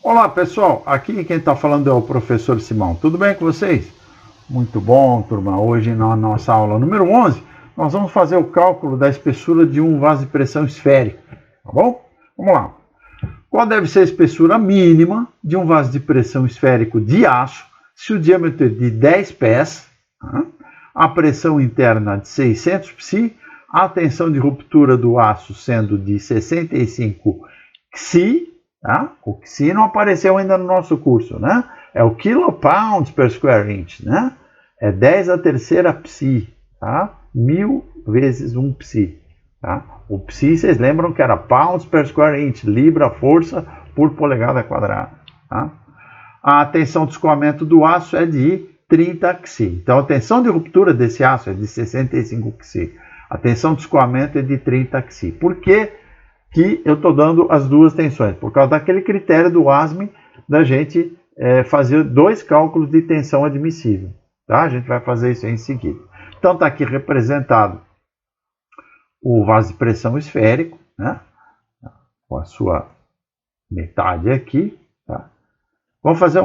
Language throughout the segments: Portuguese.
Olá pessoal, aqui quem está falando é o professor Simão. Tudo bem com vocês? Muito bom, turma. Hoje na nossa aula número 11, nós vamos fazer o cálculo da espessura de um vaso de pressão esférico, tá bom? Vamos lá. Qual deve ser a espessura mínima de um vaso de pressão esférico de aço se o diâmetro é de 10 pés, a pressão interna de 600 psi, a tensão de ruptura do aço sendo de 65 psi, tá? O psi não apareceu ainda no nosso curso, né? É o kilopounds per square inch, né? É 10 a terceira psi, tá? 1000 vezes 1 psi, tá? O psi, vocês lembram que era pounds per square inch, libra, força por polegada quadrada, tá? A tensão de escoamento do aço é de 30 psi. Então, a tensão de ruptura desse aço é de 65 psi. A tensão de escoamento é de 30 psi. Por que eu estou dando as duas tensões? Por causa daquele critério do ASME da gente fazer dois cálculos de tensão admissível. Tá? A gente vai fazer isso aí em seguida. Então, está aqui representado o vaso de pressão esférico, né? Com a sua metade aqui. Tá? Vamos fazer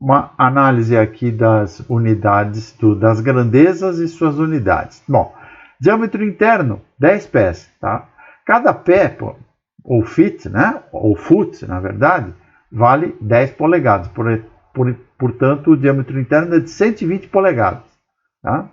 uma análise aqui das unidades, das grandezas e suas unidades. Bom, diâmetro interno, 10 pés. Tá? Cada pé, ou feet, né? Ou foot, na verdade, vale 10 polegadas. Portanto, o diâmetro interno é de 120 polegadas. Tá?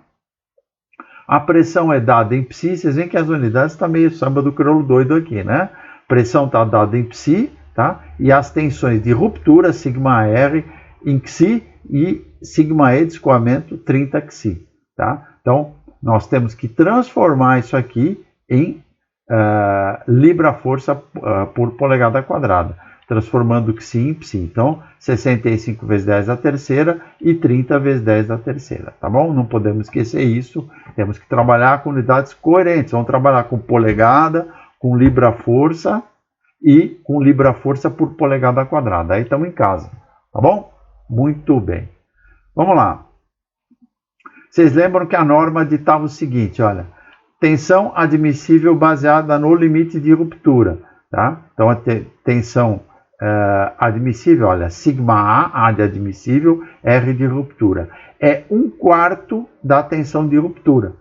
A pressão é dada em psi. Vocês veem que as unidades estão meio samba do crioulo doido aqui, né? Pressão está dada em psi, tá? E as tensões de ruptura, sigma R em psi e sigma E de escoamento, 30 psi. Tá? Então, nós temos que transformar isso aqui em libra-força por polegada quadrada, transformando psi em psi. Então, 65 vezes 10 a terceira e 30 vezes 10 a terceira, tá bom? Não podemos esquecer isso, temos que trabalhar com unidades coerentes. Vamos trabalhar com polegada, com libra-força e com libra-força por polegada quadrada. Aí estamos em casa, tá bom? Muito bem. Vamos lá. Vocês lembram que a norma ditava o seguinte, olha, tensão admissível baseada no limite de ruptura, tá? Então, a tensão admissível, olha, sigma A de admissível, R de ruptura. É 1/4 da tensão de ruptura,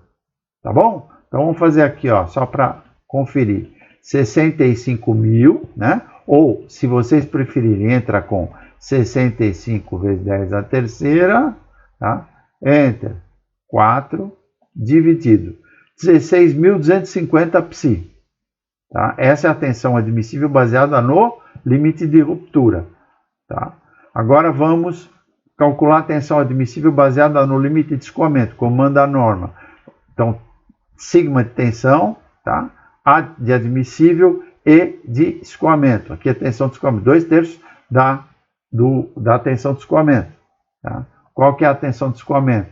tá bom? Então, vamos fazer aqui, ó, só para conferir. 65.000, né? Ou, se vocês preferirem, entra com 65 vezes 10 a terceira, tá? Enter, 4, dividido. 16.250 psi. Tá? Essa é a tensão admissível baseada no limite de ruptura. Tá? Agora vamos calcular a tensão admissível baseada no limite de escoamento, como manda a norma. Então, sigma de tensão, tá? A de admissível, E de escoamento. Aqui é a tensão de escoamento, 2/3 da tensão de escoamento. Tá? Qual que é a tensão de escoamento?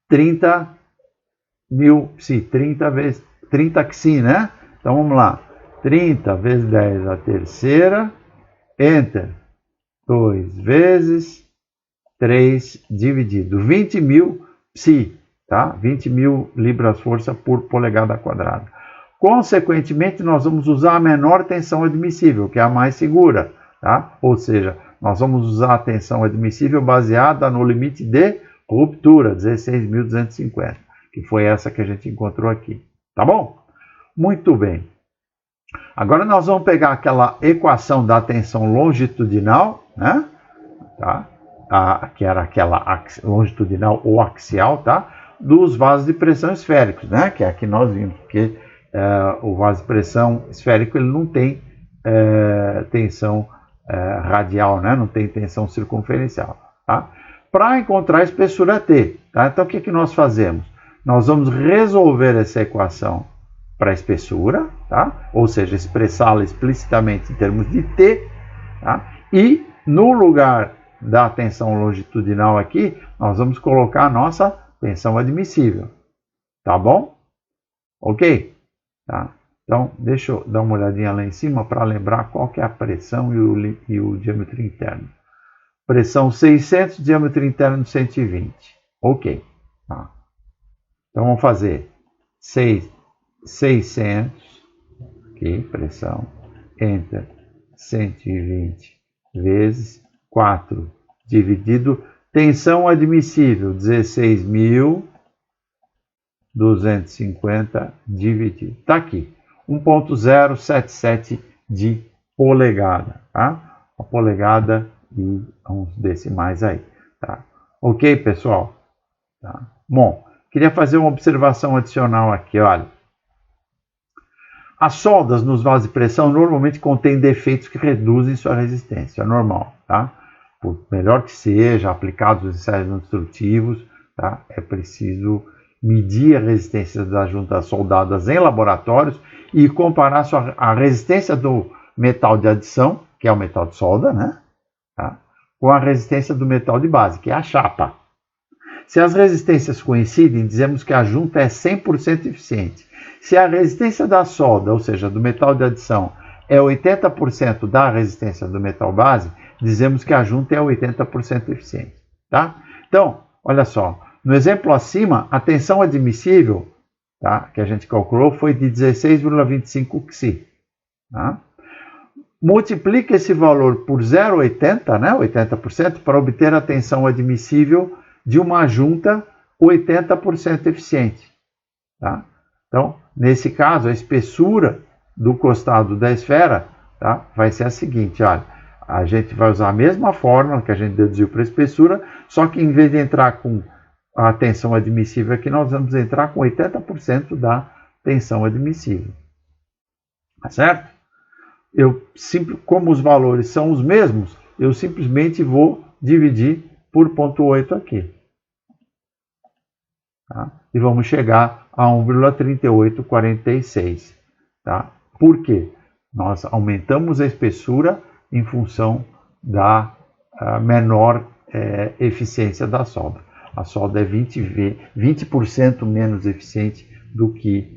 30.000 psi, 30 psi, né? Então vamos lá. 30 vezes 10 a terceira, enter. 2 vezes 3 dividido. 20.000 psi, tá? 20.000 libras-força por polegada quadrada. Consequentemente, nós vamos usar a menor tensão admissível, que é a mais segura, tá? Ou seja, nós vamos usar a tensão admissível baseada no limite de ruptura, 16.250, que foi essa que a gente encontrou aqui, tá bom? Muito bem. Agora nós vamos pegar aquela equação da tensão longitudinal, né? Tá? Que era aquela longitudinal ou axial, tá? Dos vasos de pressão esféricos, né? Que é a que nós vimos, porque o vaso de pressão esférico ele não tem tensão radial, né? Não tem tensão circunferencial, tá? Para encontrar a espessura T, tá? Então o que nós fazemos? Nós vamos resolver essa equação para a espessura, tá? Ou seja, expressá-la explicitamente em termos de T, tá? E no lugar da tensão longitudinal aqui, nós vamos colocar a nossa tensão admissível, tá bom? Ok? Tá? Então, deixa eu dar uma olhadinha lá em cima para lembrar qual que é a pressão e o diâmetro interno. Pressão 600, diâmetro interno 120. Ok. Tá? Então, vamos fazer 600, ok, pressão, enter, 120 vezes 4 dividido tensão admissível 16.250 dividido. Está aqui, 1.077 de polegada, tá? A polegada e uns decimais aí, tá? Ok, pessoal? Tá. Bom, queria fazer uma observação adicional aqui, olha. As soldas nos vasos de pressão normalmente contêm defeitos que reduzem sua resistência, é normal, tá? Por melhor que seja, aplicados os ensaios não destrutivos, tá? É preciso medir a resistência das juntas soldadas em laboratórios e comparar a resistência do metal de adição, que é o metal de solda, né? Tá? Com a resistência do metal de base, que é a chapa. Se as resistências coincidem, dizemos que a junta é 100% eficiente. Se a resistência da solda, ou seja, do metal de adição, é 80% da resistência do metal base, dizemos que a junta é 80% eficiente. Tá? Então, olha só, no exemplo acima, a tensão admissível, tá, que a gente calculou foi de 16,25 Xi. Tá? Multiplique esse valor por 0,80, né, 80%, para obter a tensão admissível de uma junta 80% eficiente. Tá? Então, nesse caso, a espessura do costado da esfera, tá, vai ser a seguinte, olha, a gente vai usar a mesma fórmula que a gente deduziu para a espessura, só que em vez de entrar com a tensão admissível aqui, nós vamos entrar com 80% da tensão admissível. Tá certo? Como os valores são os mesmos, eu simplesmente vou dividir por 0,8 aqui. Tá? E vamos chegar a 1,3846. Tá? Por quê? Nós aumentamos a espessura em função da menor eficiência da solda. A solda é 20% menos eficiente do que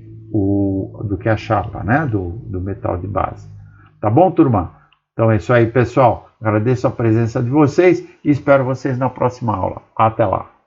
a chapa, né? do metal de base. Tá bom, turma? Então é isso aí, pessoal. Agradeço a presença de vocês e espero vocês na próxima aula. Até lá!